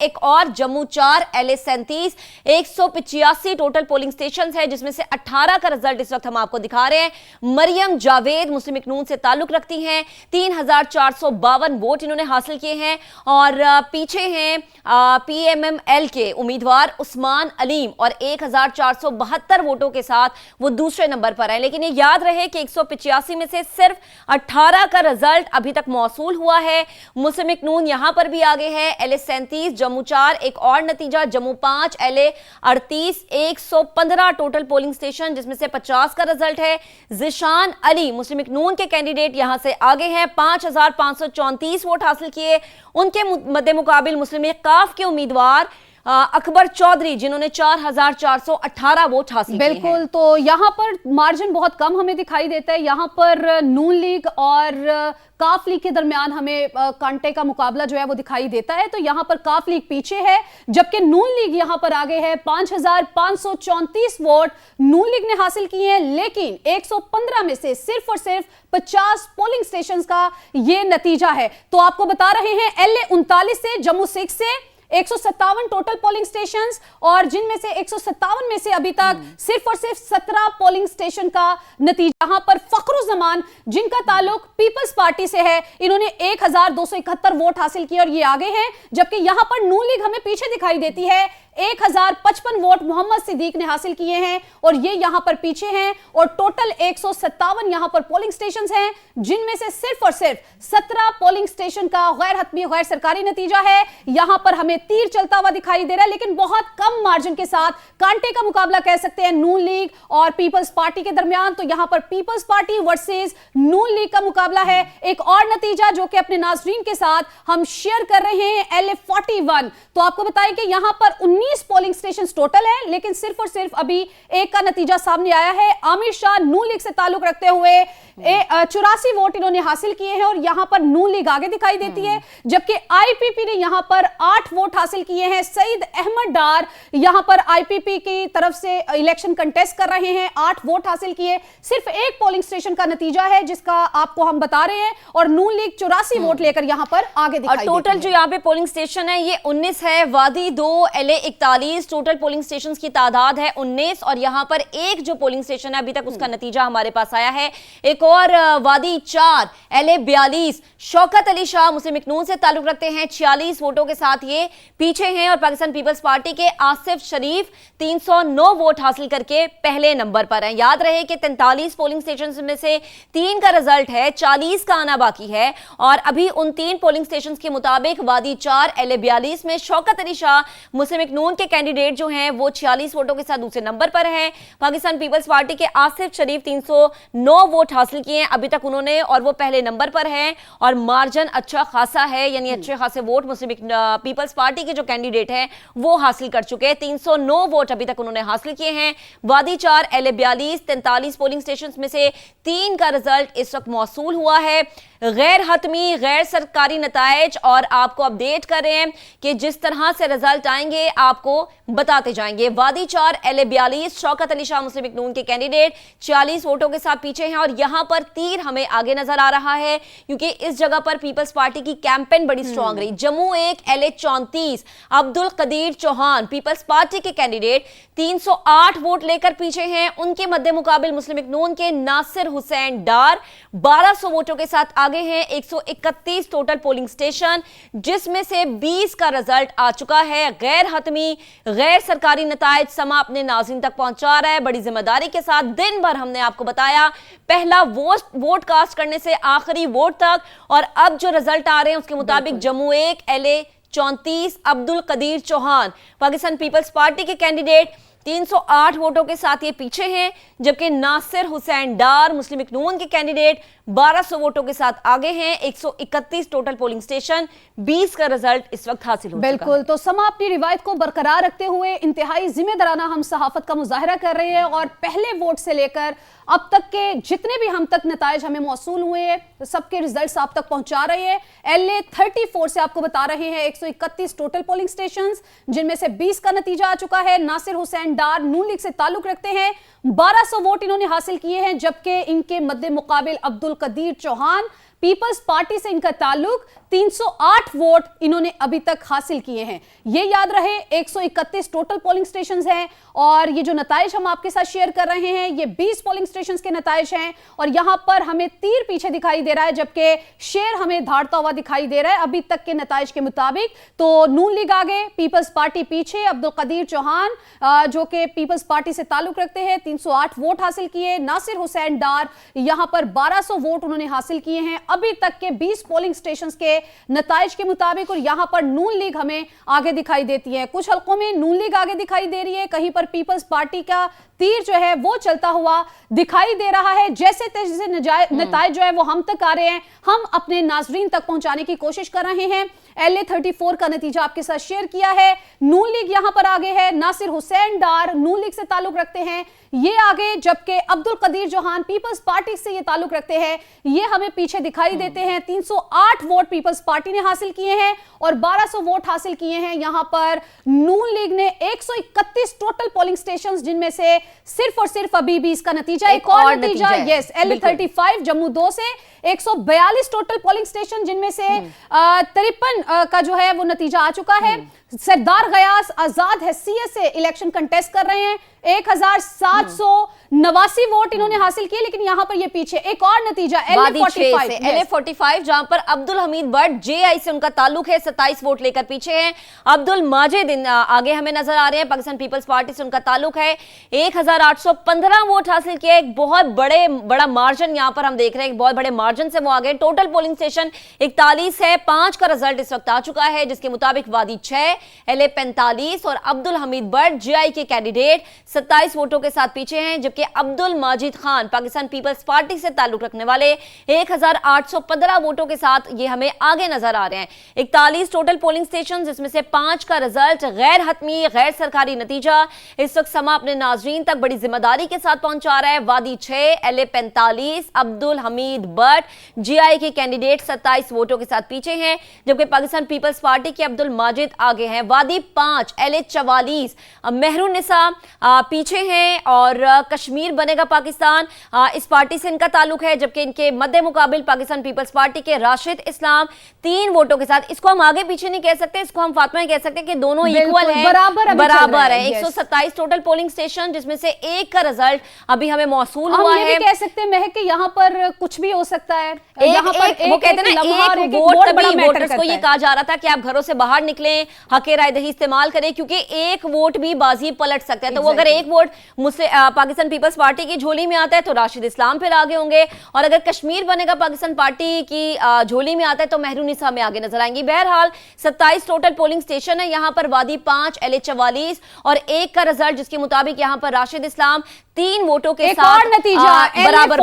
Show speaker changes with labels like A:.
A: एक और Jammu 4, LA 37, 185 total polling station है, जिसमें से 18 का रिजल्ट इस वक्त हम आपको दिखा रहे हैं। मरियम जावेद मुस्लिम इकनून से ताल्लुक रखती हैं, 3452 वोट इन्होंने हासिल किए हैं और पीछे हैं PMML के उम्मीदवार उस्मान अलीम और 1472 वोटों के साथ वो दूसरे नंबर पर है। लेकिन ये याद रहे कि 185 में से सिर्फ 18 का रिजल्ट अभी तक मौसूल हुआ है। मुस्लिम इकनून यहां पर भी आगे है, LA 37, जम्मू 4 एक और नतीजा, Jammu 5, LA 38, 115 total polling station, जिसमें से 50 का रिजल्ट है। जिशान अली मुस्लिम इकनून के कैंडिडेट यहां से आगे हैं, 5534 वोट हासिल किए। उनके मद्दे मुकाबिल मुस्लिम लीग काफ के उम्मीदवार अकबर चौधरी, जिन्होंने 4418 वोट हासिल किए हैं।
B: बिल्कुल, तो यहाँ पर मार्जिन बहुत कम हमें दिखाई देता है। यहाँ पर नून लीग और काफ लीग के दरमियान हमें कांटे का मुकाबला जो है वो दिखाई देता है। तो यहाँ पर काफ लीग पीछे है, जबकि नून लीग यहाँ पर आगे है। 5534 वोट नून लीग ने हासिल किए हैं, लेकिन 115 में से सिर्फ और सिर्फ 50 पोलिंग स्टेशंस का ये नतीजा है। तो आपको बता रहे हैं LA 39 से, जम्मू 6 से 157 टोटल पोलिंग स्टेशंस, और जिनमें से 157 में से अभी तक सिर्फ और सिर्फ 17 पोलिंग स्टेशन का नतीजा। यहां पर फखरुज़्ज़मान, जिनका ताल्लुक पीपल्स पार्टी से है, इन्होंने 1271 वोट हासिल किए और ये आगे हैं। जबकि यहां पर नून लीग हमें पीछे दिखाई देती है, 1055 वोट मोहम्मद सिद्दीक ने हासिल किए हैं और ये यहां पर पीछे हैं। और टोटल 157 यहां पर पोलिंग स्टेशंस हैं, जिनमें से सिर्फ और सिर्फ 17 पोलिंग स्टेशन का गैर हतमी गैर सरकारी नतीजा है। यहां पर हमें तीर चलता हुआ दिखाई दे रहा है, लेकिन बहुत कम मार्जिन के साथ कांटे का मुकाबला कह सकते हैं नून लीग और पीपल्स पार्टी के दरमियान। तो यहां पर पीपल्स पार्टी वर्सेस नून लीग का मुकाबला है। एक और नतीजा जो कि अपने नाजरीन के साथ हम शेयर कर रहे हैं, LA 41। तो आपको बताएं कि यहां पर 19 पोलिंग स्टेशन टोटल है, लेकिन सिर्फ और सिर्फ अभी एक का नतीजा सामने आया है। आमिर शाह नून लीग से ताल्लुक रखते हुए 84 वोट इन्होंने हासिल किए हैं और यहां पर नून लीग आगे दिखाई देती है। जबकि IPP ने यहां पर 8 वोट हासिल किए हैं। सईद अहमद डार यहां पर IPP की तरफ से इलेक्शन कंटेस्ट कर रहे हैं, 8 वोट हासिल किए। सिर्फ एक पोलिंग स्टेशन का नतीजा है जिसका आपको हम बता रहे हैं, और नून लीग 84 वोट लेकर यहां पर आगे दिखाई देती है।
A: टोटल जो यहाँ पे पोलिंग स्टेशन है ये 19 है। वादी 2, LA 41 टोटल पोलिंग स्टेशन की तादाद है 19, और यहां पर एक जो पोलिंग स्टेशन है अभी तक उसका नतीजा हमारे पास आया है। एक और वादी 4, LA 42, शौकत अली शाह मुस्लिम इकनून से ताल्लुक रखते हैं, 46 वोटों के साथ ये पीछे हैं। और पाकिस्तान पीपल्स पार्टी के आसिफ शरीफ 309 वोट हासिल करके पहले नंबर पर हैं। याद रहे कि 43 पोलिंग स्टेशन में से 3 का रिजल्ट है, 40 का आना बाकी है। और अभी उन 3 पोलिंग स्टेशन के मुताबिक वादी 4, LA 42 में शौकत अली शाह मुस्लिम इकनून के कैंडिडेट जो हैं वो 46 वोटों के साथ दूसरे नंबर पर हैं। पाकिस्तान पीपल्स पार्टी के आसिफ शरीफ 309 वोट हासिल किए हैं अभी तक उन्होंने, और वो पहले नंबर पर हैं। और मार्जिन अच्छा खासा है, यानी अच्छे खासे वोट मुस्लिम पीपल्स पार्टी के जो कैंडिडेट हैं वो हासिल कर चुके हैं। 309 वोट अभी तक उन्होंने हासिल किए हैं। वादी 4, LA 42, 43 पोलिंग स्टेशन में से 3 का रिजल्ट इस वक्त मौसूल हुआ है। गैर हतमी गैर सरकारी नताइज और आपको अपडेट कर रहे हैं कि जिस तरह से रिजल्ट आएंगे आपको बताते जाएंगे। वादी 4, LA 42, शौकत अली शाह मुस्लिम इकनून के कैंडिडेट 40 वोटों के साथ पीछे हैं। और यहां पर तीर हमें आगे नजर आ रहा है, क्योंकि इस जगह पर पीपल्स पार्टी की कैंपेन बड़ी स्ट्रांग रही। जम्मू 1, LA 34, अब्दुल कदीर चौहान पीपल्स पार्टी के कैंडिडेट 308 वोट लेकर पीछे हैं। उनके मद्दे मुकाबिल मुस्लिम इकनून के नासिर हुसैन डार 1200 वोटों के साथ आगे हैं। 131 टोटल पोलिंग स्टेशन, जिसमें से 20 का रिजल्ट आ चुका है। गैर हतमी गैर सरकारी नताइज समा अपने नाज़रीन तक पहुंचा रहा है बड़ी जिम्मेदारी के साथ। दिन भर हमने आपको बताया, पहला वोट कास्ट करने से आखिरी वोट तक, और अब जो रिजल्ट आ रहे हैं उसके मुताबिक जम्मू 1, LA 34, अब्दुल कदीर चौहान पाकिस्तान पीपल्स पार्टी के कैंडिडेट 308 वोटों के साथ ये पीछे हैं। जबकि नासिर हुसैन डार मुस्लिम इकनून के कैंडिडेट 1200 वोटों के साथ आगे हैं। 131 टोटल पोलिंग स्टेशन, 20 का रिजल्ट इस वक्त हासिल हो चुका है।
B: बिल्कुल, तो समा अपनी रिवायत को बरकरार रखते हुए इंतहाई जिम्मेदाराना हम सहाफत का मुजाहरा कर रहे हैं, और पहले वोट से लेकर अब तक के जितने भी हम तक नताइज हमें मौसूल हुए हैं, सबके रिजल्ट्स आप तक पहुंचा रहे हैं। LA 34 से आपको बता रहे हैं 131 टोटल पोलिंग स्टेशंस, जिनमें से 20 का नतीजा आ चुका है। नासिर हुसैन डार नून लीग से ताल्लुक रखते हैं, 1200 वोट इन्होंने हासिल किए हैं। जबकि इनके मद्दे मुकाबिल अब्दुल कदीर चौहान पीपल्स पार्टी से इनका ताल्लुक, 308 वोट इन्होंने अभी तक हासिल किए हैं। ये याद रहे 131 टोटल पोलिंग स्टेशंस हैं और ये जो नताइज हम आपके साथ शेयर कर रहे हैं ये 20 पोलिंग स्टेशंस के नताइज हैं और यहां पर हमें तीर पीछे दिखाई दे रहा है जबकि शेर हमें धाड़ता हुआ दिखाई दे रहा है अभी तक के नताइज के मुताबिक। तो नून लीग आगे, पीपल्स पार्टी पीछे। अब्दुल कदीर चौहान जो कि पीपल्स पार्टी से ताल्लुक रखते हैं 308 वोट हासिल किए। नासिर हुसैन डार यहां पर 1200 वोट उन्होंने हासिल किए हैं अभी तक के 20 पोलिंग स्टेशंस के नताइज के मुताबिक। और यहां पर नून लीग हमें आगे दिखाई देती है, कुछ हलकों में नून लीग आगे दिखाई दे रही है, कहीं पर पीपल्स पार्टी का तीर जो है वो चलता हुआ दिखाई दे रहा है। जैसे तैसे नताइज जो है वो हम तक आ रहे हैं, हम अपने नाजरीन तक पहुंचाने की कोशिश कर रहे हैं। LA 34 का नतीजा आपके साथ शेयर किया है। नून लीग यहां पर आगे है, नासिर हुसैन डार नून लीग से ताल्लुक रखते हैं ये आगे, जबकि अब्दुल कदीर चौहान पीपल्स पार्टी से ये ताल्लुक रखते हैं ये हमें पीछे दिखाई देते हैं। 308 वोट पीपल्स पार्टी ने हासिल किए हैं और 1200 वोट हासिल किए हैं यहां पर नून लीग ने। 131 टोटल पोलिंग स्टेशंस जिनमें से सिर्फ और सिर्फ अभी भी इसका नतीजा एक और नतीजा यस LA 35 जम्मू 2 से 142 टोटल पोलिंग स्टेशन जिनमें से 53 का जो है वो नतीजा आ चुका है। सरदार गयास आजाद हैसियत से इलेक्शन कंटेस्ट कर रहे हैं, 1789 वोट इन्होंने हासिल किए, लेकिन यहां पर ये पीछे एक और नतीजा
A: LA 45 जहां पर अब्दुल हमीद भट्ट JI से उनका ताल्लुक है, 27 वोट लेकर पीछे हैं। अब्दुल माजिद आगे हमें नजर आ रहे हैं, पाकिस्तान पीपल्स पार्टी से उनका ताल्लुक है, 1815 वोट हासिल किए। एक बहुत बड़ा मार्जिन यहां पर हम देख रहे हैं, एक बहुत बड़े मार्जिन से वो आगे। टोटल पोलिंग स्टेशन 41 है, 5 का रिजल्ट इस वक्त आ चुका है जिसके मुताबिक वादी 6, LA 45 और अब्दुल हमीद भट्ट JI के कैंडिडेट 27 वोटों के साथ पीछे हैं, जबकि अब्दुल माजिद खान पाकिस्तान पीपल्स पार्टी से ताल्लुक रखने वाले 1815 वोटों के साथ ये हमें आगे नजर आ रहे हैं। 41 टोटल पोलिंग स्टेशन जिसमें से 5 का रिजल्ट गैर हतमी गैर सरकारी नतीजा इस वक्त समा अपने नाजरीन तक बड़ी जिम्मेदारी के साथ पहुंचा रहा है। वादी 6, LA 45, अब्दुल हमीद भट्ट JI के कैंडिडेट 27 वोटों के साथ पीछे हैं, जबकि पाकिस्तान पीपल्स पार्टी के अब्दुल माजिद आगे हैं। वादी 5, LA 44, मेहरुन्निसा पीछे हैं और कश्मीर बनेगा पाकिस्तान इस पार्टी से इनका ताल्लुक है, जबकि इनके मद्दे मुकाबिल पाकिस्तान पीपल्स पार्टी के राशिद इस्लाम 3 वोटों के साथ। इसको हम आगे पीछे नहीं कह सकते, इसको हम फातिमा कह सकते हैं कि दोनों इक्वल हैं, बराबर है। 127 टोटल पोलिंग स्टेशन जिसमें से एक का रिजल्ट अभी हमें मौसूल हुआ है।
B: कह सकते हैं महक कि यहाँ पर कुछ भी हो सकता है। यहाँ पर
A: वो कहते हैं ना एक वोट, तभी वोटर्स को ये कहा जा रहा था कि आप घरों से बाहर निकलें, हक राय दही इस्तेमाल करें, क्योंकि एक वोट भी बाजी पलट सकता है। तो वो अगर एक वोट पाकिस्तान पीपल्स पार्टी की झोली में आता है तो राशिद इस्लाम फिर आगे होंगे, और अगर कश्मीर बनेगा पाकिस्तान पार्टी की झोली में आता है तो मेहरुन्निसा में आगे नजर आएंगी। बहरहाल 27 टोटल पोलिंग स्टेशन है यहाँ पर, वादी 5, LA 44 और एक का रिजल्ट जिसके मुताबिक यहाँ पर राशिद इस्लाम 3 वोटों के साथ
B: नतीजा
A: बराबर